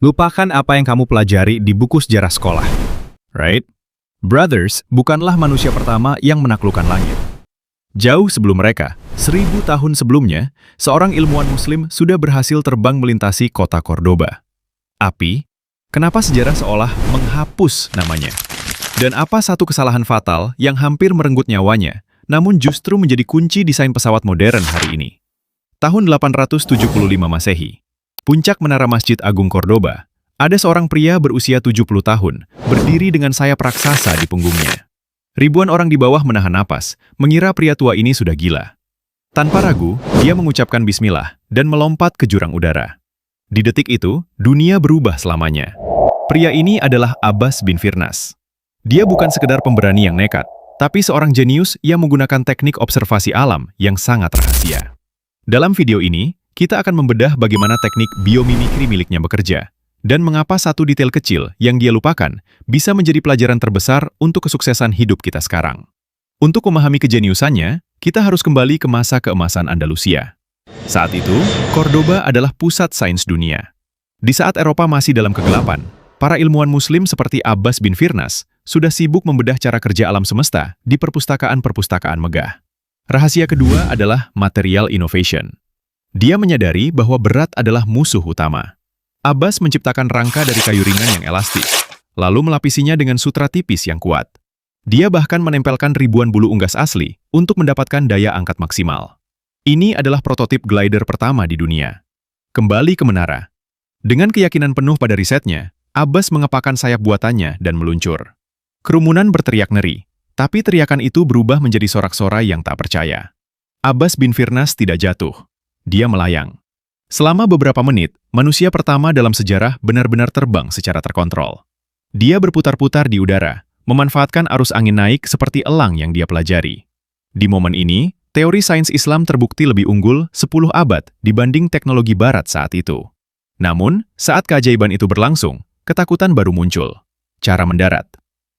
Lupakan apa yang kamu pelajari di buku sejarah sekolah. Right? Brothers bukanlah manusia pertama yang menaklukkan langit. Jauh sebelum mereka, 1000 tahun sebelumnya, seorang ilmuwan muslim sudah berhasil terbang melintasi kota Cordoba. Api, kenapa sejarah seolah menghapus namanya? Dan apa satu kesalahan fatal yang hampir merenggut nyawanya, namun justru menjadi kunci desain pesawat modern hari ini? Tahun 875 Masehi, puncak menara Masjid Agung Cordoba, ada seorang pria berusia 70 tahun, berdiri dengan sayap raksasa di punggungnya. Ribuan orang di bawah menahan napas, mengira pria tua ini sudah gila. Tanpa ragu, dia mengucapkan bismillah dan melompat ke jurang udara. Di detik itu, dunia berubah selamanya. Pria ini adalah Abbas bin Firnas. Dia bukan sekedar pemberani yang nekat, tapi seorang jenius yang menggunakan teknik observasi alam yang sangat rahasia. Dalam video ini, kita akan membedah bagaimana teknik biomimikri miliknya bekerja, dan mengapa satu detail kecil yang dia lupakan bisa menjadi pelajaran terbesar untuk kesuksesan hidup kita sekarang. Untuk memahami kejeniusannya, kita harus kembali ke masa keemasan Andalusia. Saat itu, Cordoba adalah pusat sains dunia. Di saat Eropa masih dalam kegelapan, para ilmuwan muslim seperti Abbas bin Firnas sudah sibuk membedah cara kerja alam semesta di perpustakaan-perpustakaan megah. Rahasia kedua adalah material innovation. Dia menyadari bahwa berat adalah musuh utama. Abbas menciptakan rangka dari kayu ringan yang elastis, lalu melapisinya dengan sutra tipis yang kuat. Dia bahkan menempelkan ribuan bulu unggas asli untuk mendapatkan daya angkat maksimal. Ini adalah prototip glider pertama di dunia. Kembali ke menara. Dengan keyakinan penuh pada risetnya, Abbas mengepakkan sayap buatannya dan meluncur. Kerumunan berteriak ngeri, tapi teriakan itu berubah menjadi sorak-sorai yang tak percaya. Abbas bin Firnas tidak jatuh. Dia melayang. Selama beberapa menit, manusia pertama dalam sejarah benar-benar terbang secara terkontrol. Dia berputar-putar di udara, memanfaatkan arus angin naik seperti elang yang dia pelajari. Di momen ini, teori sains Islam terbukti lebih unggul 10 abad dibanding teknologi barat saat itu. Namun, saat keajaiban itu berlangsung, ketakutan baru muncul. Cara mendarat.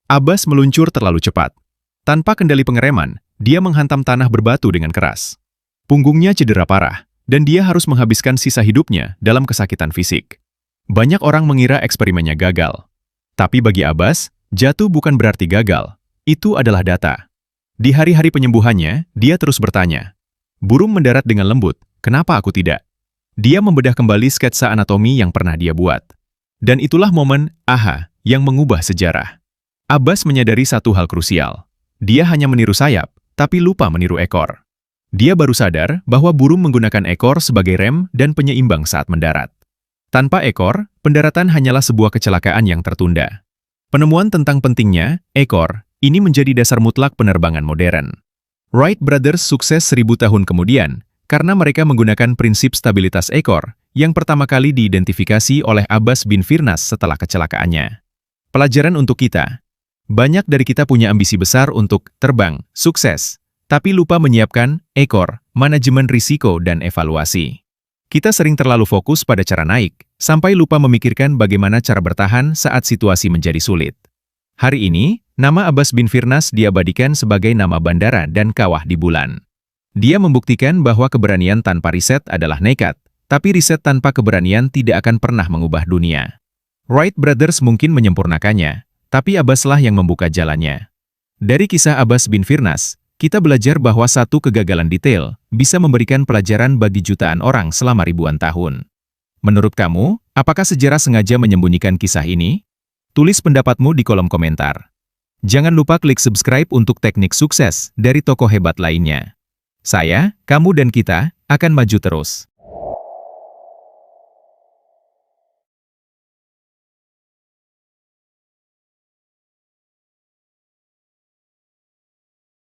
Abbas meluncur terlalu cepat. Tanpa kendali pengereman, dia menghantam tanah berbatu dengan keras. Punggungnya cedera parah, dan dia harus menghabiskan sisa hidupnya dalam kesakitan fisik. Banyak orang mengira eksperimennya gagal. Tapi bagi Abbas, jatuh bukan berarti gagal. Itu adalah data. Di hari-hari penyembuhannya, dia terus bertanya, burung mendarat dengan lembut, kenapa aku tidak? Dia membedah kembali sketsa anatomi yang pernah dia buat. Dan itulah momen aha yang mengubah sejarah. Abbas menyadari satu hal krusial. Dia hanya meniru sayap, tapi lupa meniru ekor. Dia baru sadar bahwa burung menggunakan ekor sebagai rem dan penyeimbang saat mendarat. Tanpa ekor, pendaratan hanyalah sebuah kecelakaan yang tertunda. Penemuan tentang pentingnya ekor ini menjadi dasar mutlak penerbangan modern. Wright Brothers sukses 1000 tahun kemudian karena mereka menggunakan prinsip stabilitas ekor yang pertama kali diidentifikasi oleh Abbas bin Firnas setelah kecelakaannya. Pelajaran untuk kita. Banyak dari kita punya ambisi besar untuk terbang, sukses, tapi lupa menyiapkan ekor, manajemen risiko, dan evaluasi. Kita sering terlalu fokus pada cara naik, sampai lupa memikirkan bagaimana cara bertahan saat situasi menjadi sulit. Hari ini, nama Abbas bin Firnas diabadikan sebagai nama bandara dan kawah di bulan. Dia membuktikan bahwa keberanian tanpa riset adalah nekat, tapi riset tanpa keberanian tidak akan pernah mengubah dunia. Wright Brothers mungkin menyempurnakannya, tapi Abbaslah yang membuka jalannya. Dari kisah Abbas bin Firnas, kita belajar bahwa satu kegagalan detail bisa memberikan pelajaran bagi jutaan orang selama ribuan tahun. Menurut kamu, apakah sejarah sengaja menyembunyikan kisah ini? Tulis pendapatmu di kolom komentar. Jangan lupa klik subscribe untuk teknik sukses dari tokoh hebat lainnya. Saya, kamu dan kita akan maju terus.